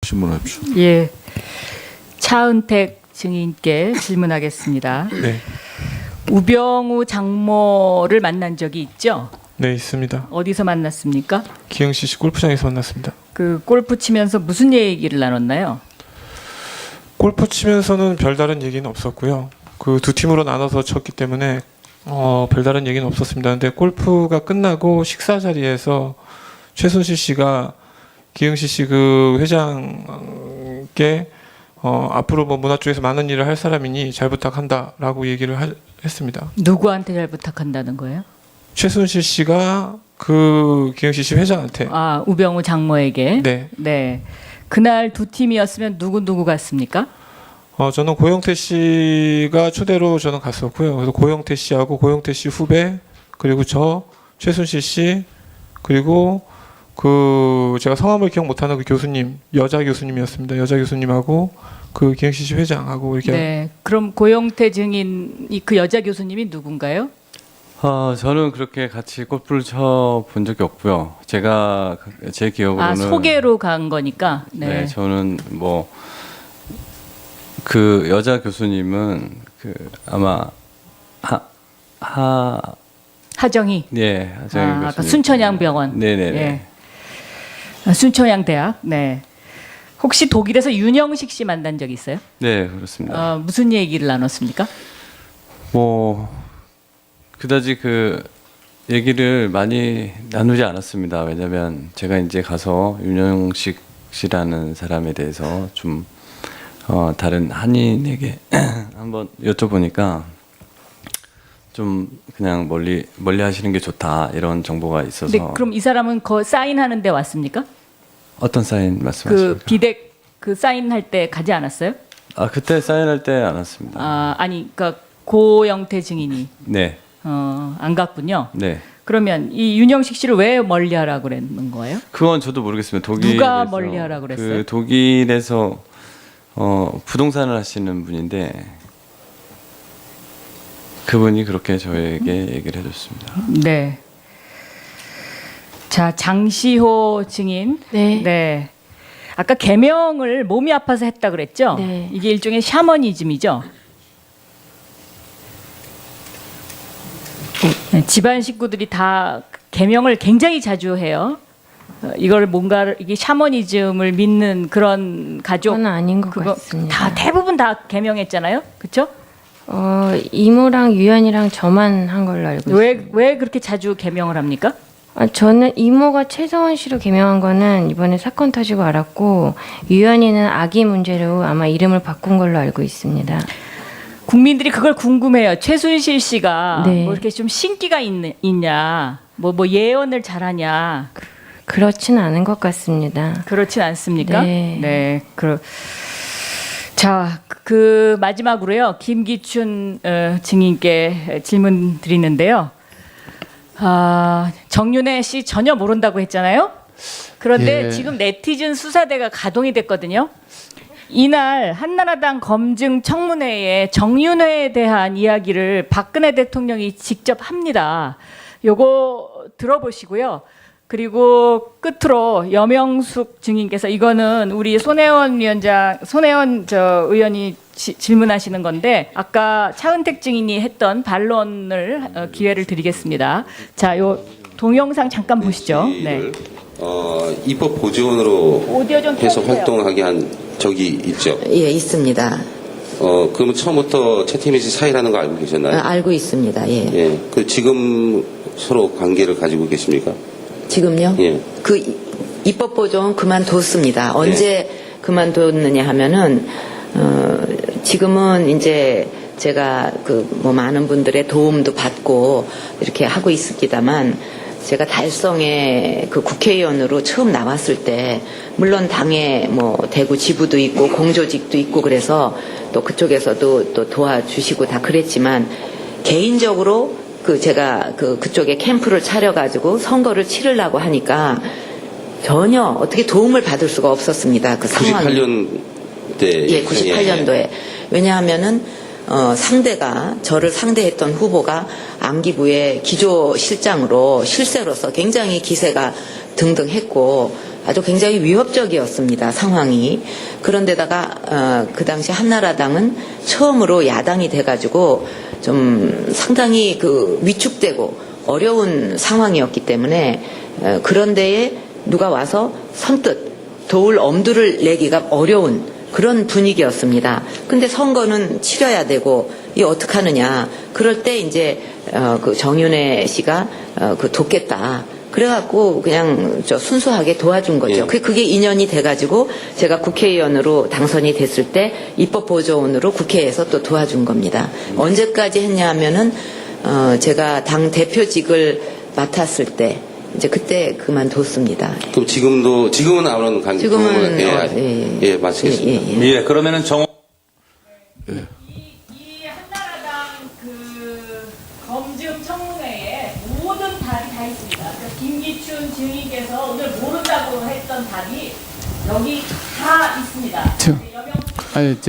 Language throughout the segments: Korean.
질문하십시오. 예, 차은택 증인께 질문하겠습니다. 네, 우병우 장모를 만난 적이 있죠? 네 있습니다. 어디서 만났습니까? 기흥시 골프장에서 만났습니다. 그 골프 치면서 무슨 얘기를 나눴나요? 골프 치면서는 별다른 얘기는 없었고요. 그 두 팀으로 나눠서 쳤기 때문에 별다른 얘기는 없었습니다. 근데 골프가 끝나고 식사 자리에서 최순실 씨가 기흥시 씨 그 회장께 앞으로 뭐 문화 쪽에서 많은 일을 할 사람이니 잘 부탁한다라고 얘기를 했습니다. 누구한테 잘 부탁한다는 거예요? 최순실 씨가 그 기흥시 씨 회장한테. 아, 우병우 장모에게? 네. 네. 그날 두 팀이었으면 누구 갔습니까? 저는 고영태 씨가 초대로 저는 갔었고요. 그래서 고영태 씨하고 고영태 씨 후배, 그리고 저, 최순실 씨, 그리고 그 제가 성함을 기억 못하는 그 교수님, 여자 교수님이었습니다. 여자 교수님하고 그 기흥시 씨 회장하고 이렇게. 네. 그럼 고영태 증인이 그 여자 교수님이 누군가요? 저는 그렇게 같이 골프를 쳐 본 적이 없고요. 제가 제 기억으로는 아, 소개로 간 거니까. 네, 네. 저는 뭐 그 여자 교수님은 그 아마 하정희. 예, 하정희 교수님. 아까 순천향병원. 네네네. 예. 순천향대학. 네. 혹시 독일에서 윤영식 씨 만난 적 있어요? 네, 그렇습니다. 무슨 얘기를 나눴습니까? 뭐 그다지 그 얘기를 많이 나누지 않았습니다. 왜냐하면 제가 이제 가서 윤영식 씨라는 사람에 대해서 좀 다른 한인에게 한번 여쭤보니까 좀 그냥 멀리 하시는 게 좋다 이런 정보가 있어서. 네, 그럼 이 사람은 사인하는 데 왔습니까? 어떤 사인 말씀하십니까? 그 비덱 그 사인할 때 가지 않았어요? 그때 사인할 때 안 왔습니다. 아니, 그러니까 고영태 증인이 네, 안 갔군요. 네. 그러면 이 윤영식 씨를 왜 멀리하라고 그랬는 거예요? 그건 저도 모르겠습니다. 독일에서 누가 멀리하라고 그랬어요? 그 독일에서 부동산을 하시는 분인데 그분이 그렇게 저에게 얘기를 해줬습니다. 네. 자, 장시호 증인. 네. 네. 아까 계명을 몸이 아파서 했다 그랬죠? 네. 이게 일종의 샤머니즘이죠. 네, 집안 식구들이 다 계명을 굉장히 자주 해요. 이걸 뭔가 이게 샤머니즘을 믿는 그런 가족. 그건 아닌 것 그거 같습니다. 다 대부분 다 계명했잖아요, 그렇죠? 이모랑 유연이랑 저만 한 걸로 알고 있어요. 왜 그렇게 자주 계명을 합니까? 저는 이모가 최서원 씨로 개명한 거는 이번에 사건 터지고 알았고, 유연이는 아기 문제로 아마 이름을 바꾼 걸로 알고 있습니다. 국민들이 그걸 궁금해요. 최순실 씨가 네. 뭐 이렇게 좀 신기가 있냐, 뭐 예언을 잘하냐. 그렇진 않은 것 같습니다. 그렇진 않습니까? 네. 네. 자, 그 마지막으로요. 김기춘 증인께 질문 드리는데요. 정윤회 씨 전혀 모른다고 했잖아요. 그런데 예. 지금 네티즌 수사대가 가동이 됐거든요. 이날 한나라당 검증 청문회에 정윤회에 대한 이야기를 박근혜 대통령이 직접 합니다. 요거 들어보시고요. 그리고 끝으로 여명숙 증인께서, 이거는 우리 손혜원 의원이 질문하시는 건데, 아까 차은택 증인이 했던 반론을 기회를 드리겠습니다. 자, 요 동영상 잠깐 보시죠. 네. 입법 보조원으로 오디오 좀 해서 켜주세요. 활동하게 한 적이 있죠. 예, 있습니다. 그러면 처음부터 최태민 씨 사이라는 거 알고 계셨나요? 알고 있습니다. 예. 예. 그 지금 서로 관계를 가지고 계십니까? 지금요? 예. 그 입법 보조원 그만뒀습니다. 언제 그만뒀느냐 하면은 지금은 이제 제가 많은 분들의 도움도 받고 이렇게 하고 있습니다만, 제가 달성의 그 국회의원으로 처음 나왔을 때 물론 당에 대구 지부도 있고 공조직도 있고 그래서 또 그쪽에서도 또 도와주시고 다 그랬지만, 개인적으로 제가 그쪽에 캠프를 차려가지고 선거를 치르려고 하니까 전혀 어떻게 도움을 받을 수가 없었습니다. 그 상황이. 98년 때. 예, 98년도에. 왜냐하면은 상대가, 저를 상대했던 후보가 안기부의 기조실장으로 실세로서 굉장히 기세가 등등했고, 아주 굉장히 위협적이었습니다. 상황이. 그런데다가 그 당시 한나라당은 처음으로 야당이 돼가지고 좀 상당히 그 위축되고 어려운 상황이었기 때문에 그런 데에 누가 와서 선뜻 도울 엄두를 내기가 어려운 그런 분위기였습니다. 근데 선거는 치러야 되고 이 어떡하느냐. 그럴 때 이제 그 정윤회 씨가 그 돕겠다. 그래갖고 그냥 순수하게 도와준 거죠. 예. 그게 인연이 돼가지고 제가 국회의원으로 당선이 됐을 때 입법보조원으로 국회에서 또 도와준 겁니다. 언제까지 했냐 하면은 제가 당 대표직을 맡았을 때 이제 그때 그만뒀습니다. 그럼 지금은 아무런 관계 지금은 예, 마치겠습니다. 예, 그러면은 정 이 한나라당 그 검증 청문회에 모든 답이 다 있습니다. 그래서 김기춘 증인께서 오늘 모른다고 했던 답이 여기 다 있습니다. 아니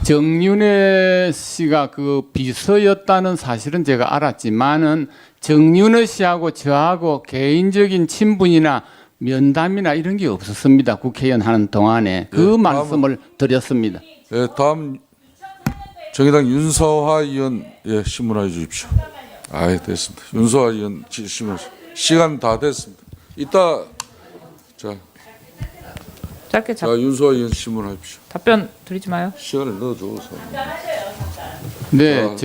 정윤회 씨가 그 비서였다는 사실은 제가 알았지만은 정윤회 씨하고 저하고 개인적인 친분이나 면담이나 이런 게 없었습니다. 국회의원 하는 동안에 그 말씀을 드렸습니다. 예, 다음 정의당 윤서화 의원 신문해 주십시오. 아, 됐습니다. 윤서화 의원 신문 시간 다 됐습니다. 이따 짧게 자 윤서화 의원 신문하십시오. 답변 드리지 마요. 시간을 넣어줘서. 네,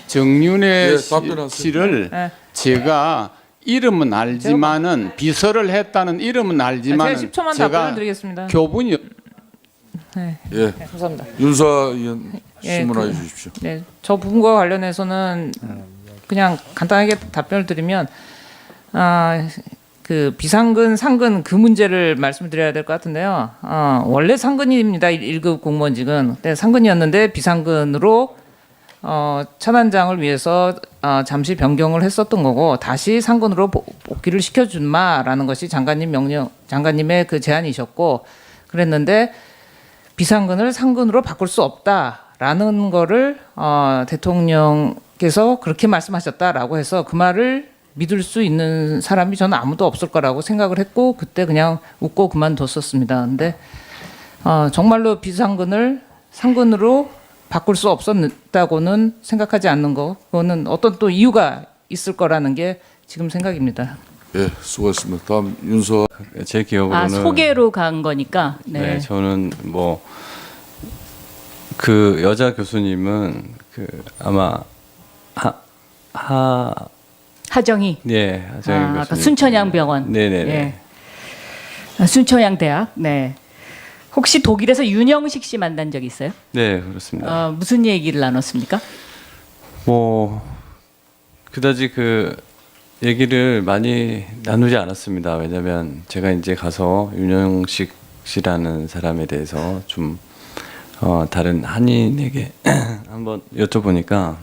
정윤회 답변하세요. 씨를 네. 제가 이름은 알지만은 비서를 했다는 이름은 알지만은 제가 10초만 답변을 드리겠습니다. 교분이 네, 예, 감사합니다. 윤서화 의원 예, 신문해 주십시오. 네, 저 부분과 관련해서는 그냥 간단하게 답변을 드리면 그 비상근, 상근 그 문제를 말씀드려야 될 것 같은데요. 원래 상근입니다. 1급 공무원직은. 네, 상근이었는데 비상근으로 차단장을 위해서 잠시 변경을 했었던 거고 다시 상근으로 복귀를 시켜준마라는 것이 장관님의 그 제안이셨고 그랬는데 비상근을 상근으로 바꿀 수 없다라는 거를 대통령께서 그렇게 말씀하셨다라고 해서 그 말을 믿을 수 있는 사람이 저는 아무도 없을 거라고 생각을 했고 그때 그냥 웃고 그만뒀었습니다. 근데 정말로 비상근을 상근으로 바꿀 수 없었다고는 생각하지 않는 거 그거는 어떤 또 이유가 있을 거라는 게 지금 생각입니다. 예, 수고했습니다. 다음 윤서화. 제 기억으로는 소개로 간 거니까. 네, 저는 뭐 그 여자 교수님은 그 아마 하정희. 예, 하정희 교수님. 아까 순천향병원. 네네네. 예. 순천향대학. 네. 혹시 독일에서 윤영식 씨 만난 적 있어요? 네, 그렇습니다. 무슨 얘기를 나눴습니까? 뭐 그다지 그 얘기를 많이 나누지 않았습니다. 왜냐하면 제가 이제 가서 윤영식 씨라는 사람에 대해서 좀 다른 한인에게 한번 여쭤보니까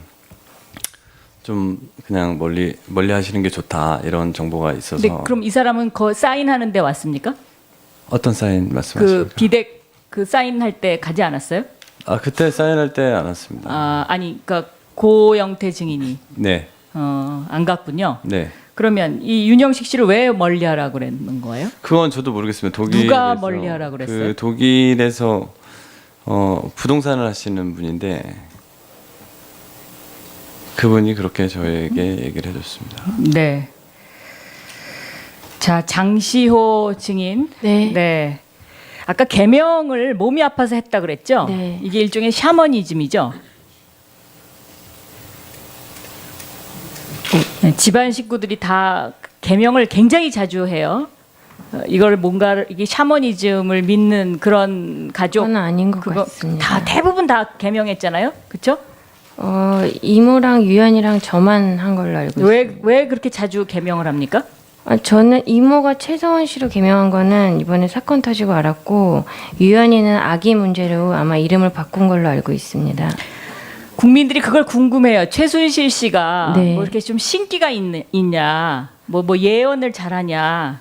좀 그냥 멀리 하시는 게 좋다 이런 정보가 있어서. 네, 그럼 이 사람은 사인하는 데 왔습니까? 어떤 사인 말씀하십니까? 그 비덱 그 사인할 때 가지 않았어요? 그때 사인할 때 안 왔습니다. 아니, 그러니까 고영태 증인이 네. 안 갔군요. 네. 그러면 이 윤영식 씨를 왜 멀리하라고 그랬는 거예요? 그건 저도 모르겠습니다. 독일에서 누가 멀리하라고 그랬어요? 그 독일에서 부동산을 하시는 분인데 그분이 그렇게 저에게 얘기를 해줬습니다. 네. 자, 장시호 증인. 네. 네. 아까 개명을 몸이 아파서 했다 그랬죠? 네. 이게 일종의 샤머니즘이죠. 네, 집안 식구들이 다 개명을 굉장히 자주 해요. 이걸 뭔가 이게 샤머니즘을 믿는 그런 가족 그건 아닌 것 그거 같습니다. 다 대부분 다 개명했잖아요, 그렇죠? 이모랑 유연이랑 저만 한 걸로 알고 있습니다. 왜 그렇게 자주 개명을 합니까? 저는 이모가 최서원 씨로 개명한 거는 이번에 사건 터지고 알았고 유연이는 아기 문제로 아마 이름을 바꾼 걸로 알고 있습니다. 국민들이 그걸 궁금해요. 최순실 씨가 네. 뭐 이렇게 좀 신기가 있냐, 뭐 예언을 잘하냐.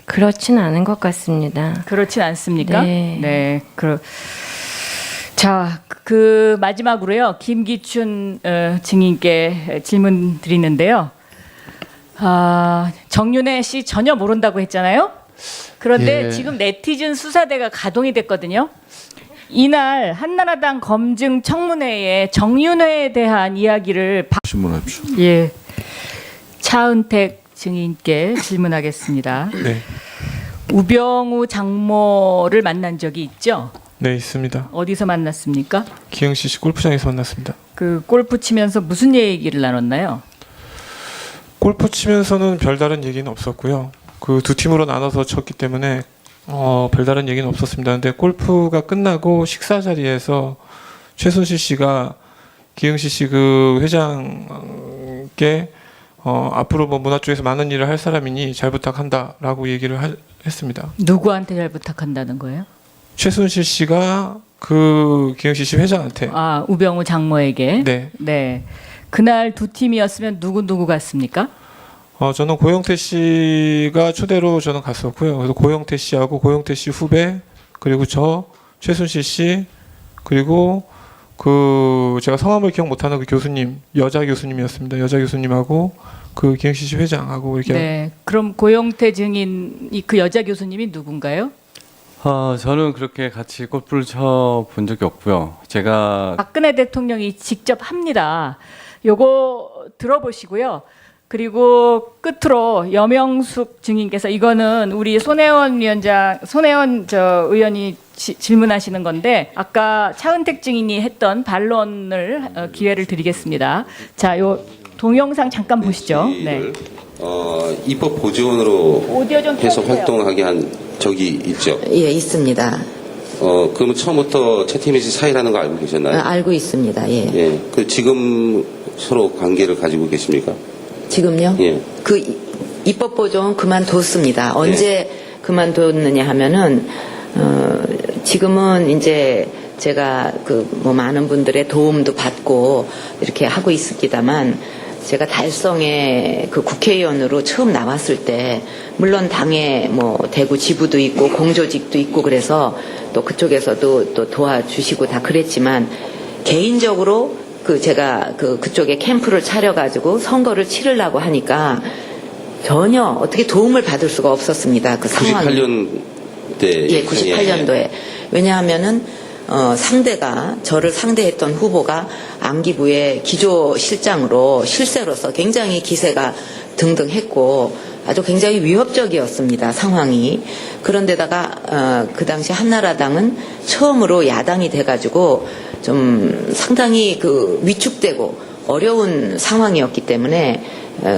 그렇진 않은 것 같습니다. 그렇진 않습니까? 네. 자, 그 마지막으로요. 김기춘 증인께 질문 드리는데요. 정윤회 씨 전혀 모른다고 했잖아요. 그런데 예. 지금 네티즌 수사대가 가동이 됐거든요. 이날 한나라당 검증 청문회에 정윤회에 대한 이야기를 신문하십시오. 예. 차은택 증인께 질문하겠습니다. 네, 우병우 장모를 만난 적이 있죠? 네 있습니다. 어디서 만났습니까? 기흥시 골프장에서 만났습니다. 그 골프 치면서 무슨 얘기를 나눴나요? 골프 치면서는 별다른 얘기는 없었고요. 그 두 팀으로 나눠서 쳤기 때문에 별다른 얘기는 없었습니다. 근데 골프가 끝나고 식사 자리에서 최순실 씨가 기흥시 그 회장께 앞으로 뭐 문화 쪽에서 많은 일을 할 사람이니 잘 부탁한다라고 얘기를 했습니다. 누구한테 잘 부탁한다는 거예요? 최순실 씨가 그 기흥시 회장한테. 아, 우병우 장모에게. 네. 네. 그날 두 팀이었으면 누구 갔습니까? 저는 고영태 씨가 초대로 저는 갔었고요. 그래서 고영태 씨하고 고영태 씨 후배 그리고 저 최순실 씨 그리고 그 제가 성함을 기억 못하는 그 교수님 여자 교수님이었습니다. 여자 교수님하고 그 기흥시 회장하고 이렇게. 네. 그럼 고영태 증인이 그 여자 교수님이 누군가요? 저는 그렇게 같이 골프를 쳐 본 적이 없고요. 제가 박근혜 대통령이 직접 합니다. 요거 들어보시고요. 그리고 끝으로 여명숙 증인께서 이거는 우리 손혜원 의원이 질문하시는 건데 아까 차은택 증인이 했던 반론을 기회를 드리겠습니다. 자, 요 동영상 잠깐 보시죠. 네. 입법 보조원으로 오디오 좀 해서 켜주세요. 활동하게 한 적이 있죠. 예, 있습니다. 그러면 처음부터 최태민 씨 사이라는 거 알고 계셨나요? 알고 있습니다. 예. 예. 그 지금 서로 관계를 가지고 계십니까? 지금요? 예. 그 입법 보조원 그만뒀습니다. 언제 그만뒀느냐 하면은 지금은 이제 제가 그 뭐 많은 분들의 도움도 받고 이렇게 하고 있습니다만 제가 달성의 그 국회의원으로 처음 나왔을 때 물론 당에 뭐 대구 지부도 있고 공조직도 있고 그래서 또 그쪽에서도 또 도와주시고 다 그랬지만 개인적으로 그 제가 그쪽에 캠프를 차려가지고 선거를 치르려고 하니까 전혀 어떻게 도움을 받을 수가 없었습니다. 그 상황이. 98년 때. 예, 98년도에. 왜냐하면은 상대가 저를 상대했던 후보가 안기부의 기조실장으로 실세로서 굉장히 기세가 등등했고 아주 굉장히 위협적이었습니다. 상황이. 그런데다가 그 당시 한나라당은 처음으로 야당이 돼가지고 좀 상당히 그 위축되고 어려운 상황이었기 때문에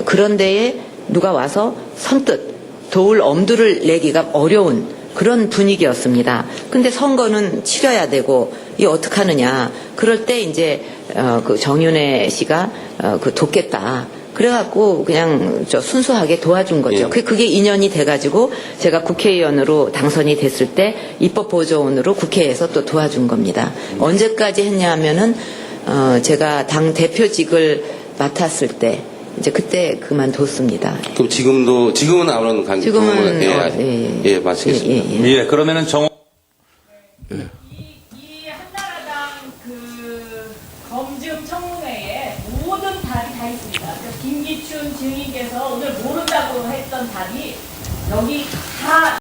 그런 데에 누가 와서 선뜻 도울 엄두를 내기가 어려운 그런 분위기였습니다. 근데 선거는 치러야 되고 이 어떡하느냐. 그럴 때 이제 그 정윤회 씨가 그 돕겠다. 그래갖고 그냥 순수하게 도와준 거죠. 예. 그게 인연이 돼가지고 제가 국회의원으로 당선이 됐을 때 입법보조원으로 국회에서 또 도와준 겁니다. 언제까지 했냐 하면은 제가 당 대표직을 맡았을 때 이제 그때 그만뒀습니다. 그럼 지금은 아무런 관계. 지금은 예, 마치겠습니다. 예, 그러면은 이 한나라당 그 검증 청문회에 모든 답이 다 있습니다. 그래서 김기춘 증인께서 오늘 모른다고 했던 답이 여기 다